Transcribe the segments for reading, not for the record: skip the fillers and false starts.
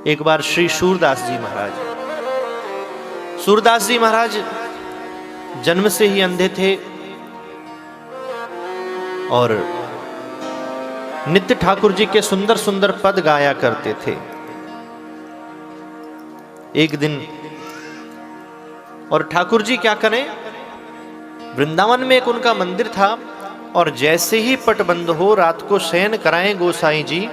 एक बार श्री सूरदास जी महाराज, सूरदास जी महाराज जन्म से ही अंधे थे और नित्य ठाकुर जी के सुंदर सुंदर पद गाया करते थे। एक दिन और ठाकुर जी क्या करें, वृंदावन में एक उनका मंदिर था और जैसे ही पट बंद हो, रात को शयन कराएं गोसाई जी,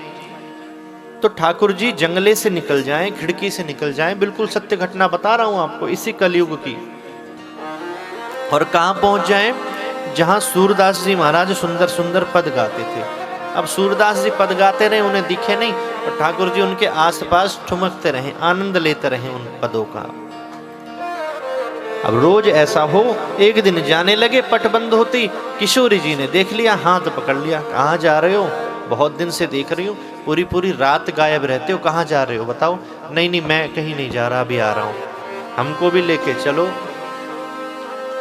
तो ठाकुर जी जंगले से निकल जाएं, खिड़की से निकल जाएं। बिल्कुल सत्य घटना बता रहा हूं आपको, इसी कलयुग की। और कहां पहुंच जाएं, जहां सूरदास जी महाराज सुंदर सुंदर पद गाते थे। अब सूरदास जी पद गाते रहे, उन्हें दिखे नहीं, और ठाकुर जी उनके आसपास ठुमकते रहे, आनंद लेते रहे उन पदों का। अब रोज ऐसा हो, एक दिन जाने लगे, पट बंद होती किशोरी जी ने देख लिया, हाथ पकड़ लिया। कहाँ जा रहे हो? बहुत दिन से देख रही हूँ, पूरी पूरी रात गायब रहते हो, कहाँ जा रहे हो बताओ? नहीं नहीं, मैं कहीं नहीं जा रहा, अभी आ रहा हूँ, हमको भी लेके चलो।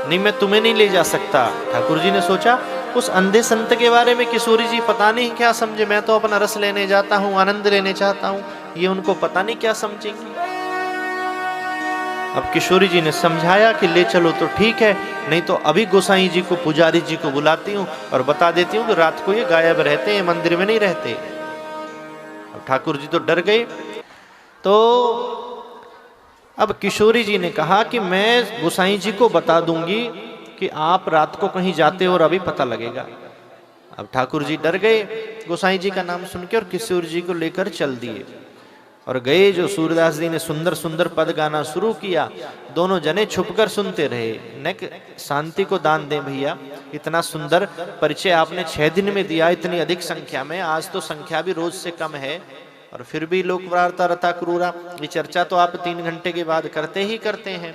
नहीं, मैं तुम्हें नहीं ले जा सकता। ठाकुर जी ने सोचा, उस अंधे संत के बारे में किशोरी जी पता नहीं क्या समझे, मैं तो अपना रस लेने जाता हूँ, आनंद लेने चाहता हूँ, ये उनको पता नहीं क्या समझेंगे। अब किशोरी जी ने समझाया कि ले चलो तो ठीक है, नहीं तो अभी गोसाई जी को, पुजारी जी को बुलाती हूँ और बता देती हूँ कि रात को ये गायब रहते हैं, मंदिर में नहीं रहते। अब ठाकुर जी तो डर गए। तो अब किशोरी जी ने कहा कि मैं गोसाई जी को बता दूंगी कि आप रात को कहीं जाते हो और अभी पता लगेगा। अब ठाकुर जी डर गए गोसाई जी का नाम सुन के और किशोरी जी को लेकर चल दिए और गए। जो सूरदास जी ने सुंदर सुंदर पद गाना शुरू किया, दोनों जने छुपकर सुनते रहे। न शांति को दान दें भैया, इतना सुंदर परिचय आपने 6 दिन में दिया, इतनी अधिक संख्या में। आज तो संख्या भी रोज से कम है और फिर भी लोक वार्ता रथा क्रूरा, ये चर्चा तो आप 3 घंटे के बाद करते ही करते हैं।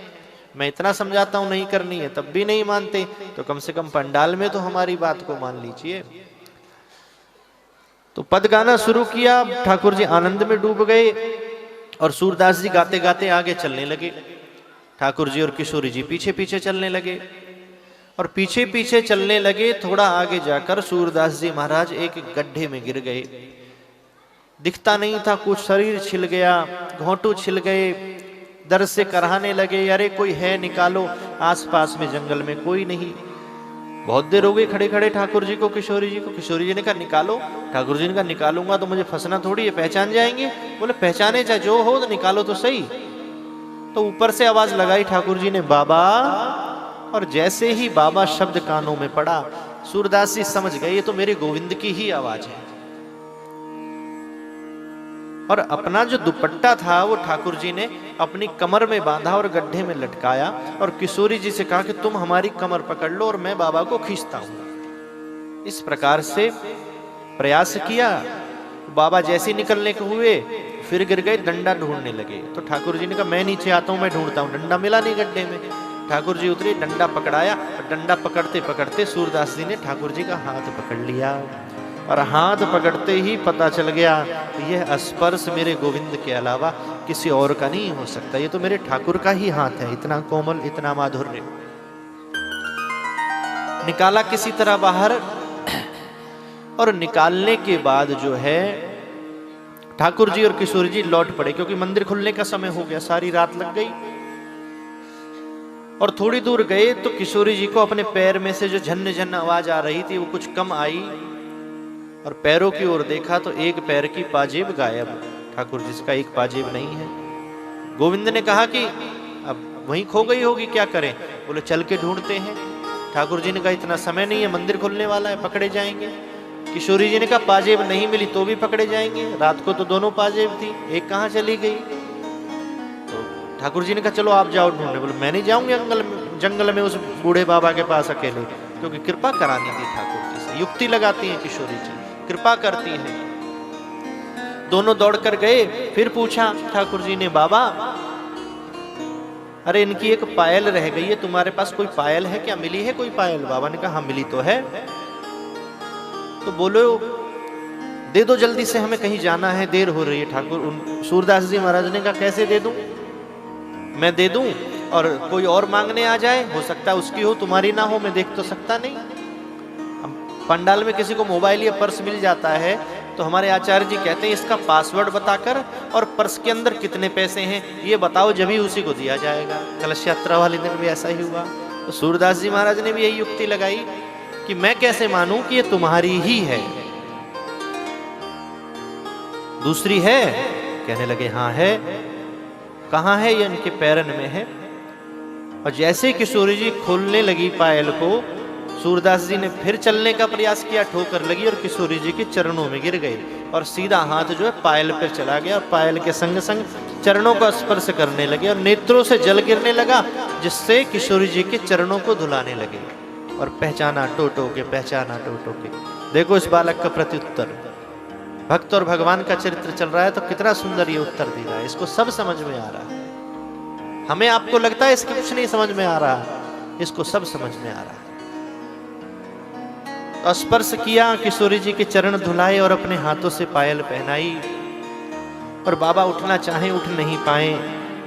मैं इतना समझाता हूं नहीं करनी है, तब भी नहीं मानते, तो कम से कम पंडाल में तो हमारी बात को मान लीजिए। तो पद गाना शुरू किया, ठाकुर जी आनंद में डूब गए और सूरदास जी गाते गाते आगे चलने लगे। ठाकुर जी और किशोरी जी पीछे पीछे चलने लगे और पीछे पीछे चलने लगे। थोड़ा आगे जाकर सूरदास जी महाराज एक गड्ढे में गिर गए। दिखता नहीं था कुछ, शरीर छिल गया, घोंटू छिल गए, दर्द से कराहने लगे, अरे कोई है निकालो। आसपास में जंगल में कोई नहीं। बहुत देर हो गई खड़े खड़े ठाकुर जी को, किशोरी जी को। किशोरी जी ने कहा निकालो। ठाकुर जी ने कहा निकालूंगा तो मुझे फंसना थोड़ी है, पहचान जाएंगे। बोले पहचाने चाहे जो हो, तो निकालो तो सही। तो ऊपर से आवाज लगाई ठाकुर जी ने, बाबा। और जैसे ही बाबा शब्द कानों में पड़ा, सूरदास जी समझ गए ये तो मेरे गोविंद की ही आवाज है। और अपना जो दुपट्टा था वो ठाकुर जी ने अपनी कमर में बांधा और गड्ढे में लटकाया और किशोरी जी से कहा कि तुम हमारी कमर पकड़ लो और मैं बाबा को खींचता हूं। इस प्रकार से प्रयास किया। बाबा जैसे निकलने को हुए फिर गिर गए, डंडा ढूंढने लगे। तो ठाकुर जी ने कहा मैं नीचे आता हूं, मैं ढूंढता हूं। डंडा मिला नहीं गड्ढे में। ठाकुर जी उतरे, डंडा पकड़ाया और डंडा पकड़ते पकड़ते सूरदास जी ने ठाकुर जी का हाथ पकड़ लिया और हाथ पकड़ते ही पता चल गया यह स्पर्श मेरे गोविंद के अलावा किसी और का नहीं हो सकता, ये तो मेरे ठाकुर का ही हाथ है। इतना कोमल, इतना माधुर्य। निकाला किसी तरह बाहर और निकालने के बाद जो है ठाकुर जी और किशोरी जी लौट पड़े, क्योंकि मंदिर खुलने का समय हो गया, सारी रात लग गई। और थोड़ी दूर गए तो किशोरी जी को अपने पैर में से जो झन्न झन्न आवाज आ रही थी वो कुछ कम आई और पैरों की ओर देखा तो एक पैर की पाजेब गायब। ठाकुर जी का एक पाजेब नहीं है। गोविंद ने कहा कि अब वहीं खो गई होगी, क्या करें? बोले चल के ढूंढते हैं। ठाकुर जी ने कहा इतना समय नहीं है, मंदिर खुलने वाला है, पकड़े जाएंगे। किशोरी जी ने कहा पाजेब नहीं मिली तो भी पकड़े जाएंगे, रात को तो दोनों पाजेब थी, एक कहाँ चली गई? तो ठाकुर जी ने कहा चलो आप जाओ ढूंढने। बोले मैं नहीं जाऊंगी जंगल में उस बूढ़े बाबा के पास अकेले, क्योंकि कृपा करानी थी ठाकुर जी से। युक्ति लगाती है किशोरी जी, कृपा करती है। दोनों दौड़कर गए। फिर पूछा ठाकुर जी ने, बाबा अरे इनकी एक पायल रह गई है, तुम्हारे पास कोई पायल है क्या? मिली है कोई पायल? बाबा ने कहा हाँ मिली तो है। तो बोलो दे दो जल्दी से, हमें कहीं जाना है, देर हो रही है। ठाकुर सूरदास जी महाराज ने कहा कैसे दे दूं? मैं दे दूं और कोई और मांगने आ जाए, हो सकता है उसकी हो तुम्हारी ना हो, मैं देख तो सकता नहीं। पंडाल में किसी को मोबाइल या पर्स मिल जाता है तो हमारे आचार्य जी कहते हैं इसका पासवर्ड बताकर और पर्स के अंदर कितने पैसे हैं ये बताओ, जब ही उसी को दिया जाएगा। कलश यात्रा वाले दिन भी ऐसा ही हुआ। तो सूरदास जी महाराज ने भी यही युक्ति लगाई कि मैं कैसे मानूं कि ये तुम्हारी ही है, दूसरी है? कहने लगे हाँ है। कहाँ है? ये इनके पैरन में है। और जैसे किशोरी जी खोलने लगी पायल को, सूरदास जी ने फिर चलने का प्रयास किया, ठोकर लगी और किशोरी जी के चरणों में गिर गए और सीधा हाथ जो है पायल पर चला गया और पायल के संग संग चरणों का स्पर्श करने लगे और नेत्रों से जल गिरने लगा, जिससे किशोरी जी के चरणों को धुलाने लगे और पहचाना टोटो के, पहचाना टोटो के। देखो इस बालक का प्रत्युत्तर, भक्त और भगवान का चरित्र चल रहा है तो कितना सुंदर ये उत्तर दे रहा है। इसको सब समझ में आ रहा है। हमें आपको लगता है इसके कुछ नहीं समझ में आ रहा, इसको सब समझ में आ रहा है। तो स्पर्श किया, किशोरी जी के चरण धुलाए और अपने हाथों से पायल पहनाई। और बाबा उठना चाहे उठ नहीं पाए।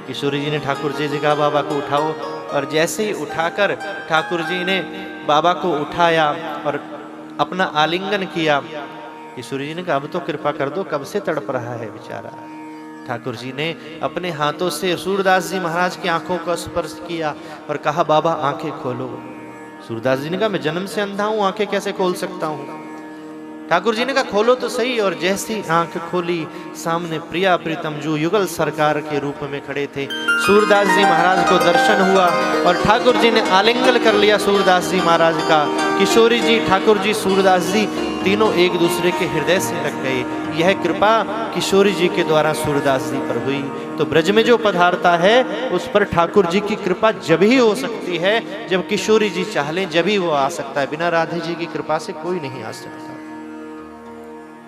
किशोरी जी ने ठाकुर जी से कहा बाबा को उठाओ, और जैसे ही उठाकर ठाकुर जी ने बाबा को उठाया और अपना आलिंगन किया। किशोरी जी ने कहा अब तो कृपा कर दो, कब से तड़प रहा है बेचारा। ठाकुर जी ने अपने हाथों से सूरदास जी महाराज की आंखों का स्पर्श किया और कहा बाबा आंखें खोलो। सूरदास जी ने कहा मैं जन्म से अंधा हूं, आंखें कैसे खोल सकता हूं। ठाकुर जी ने कहा खोलो तो सही। और जैसी आंख खोली, सामने प्रिया प्रीतम जो युगल सरकार के रूप में खड़े थे, सूरदास जी महाराज को दर्शन हुआ और ठाकुर जी ने आलिंगन कर लिया सूरदास जी महाराज का। किशोरी जी, ठाकुर जी, सूरदास जी तीनों एक दूसरे के हृदय से लग गए। यह कृपा किशोरी जी के द्वारा सूरदास जी पर हुई। तो ब्रज में जो पधारता है उस पर ठाकुर जी की कृपा जब ही हो सकती है जब किशोरी जी चाह लें, जब ही वो आ सकता है। बिना राधे जी की कृपा से कोई नहीं आ सकता।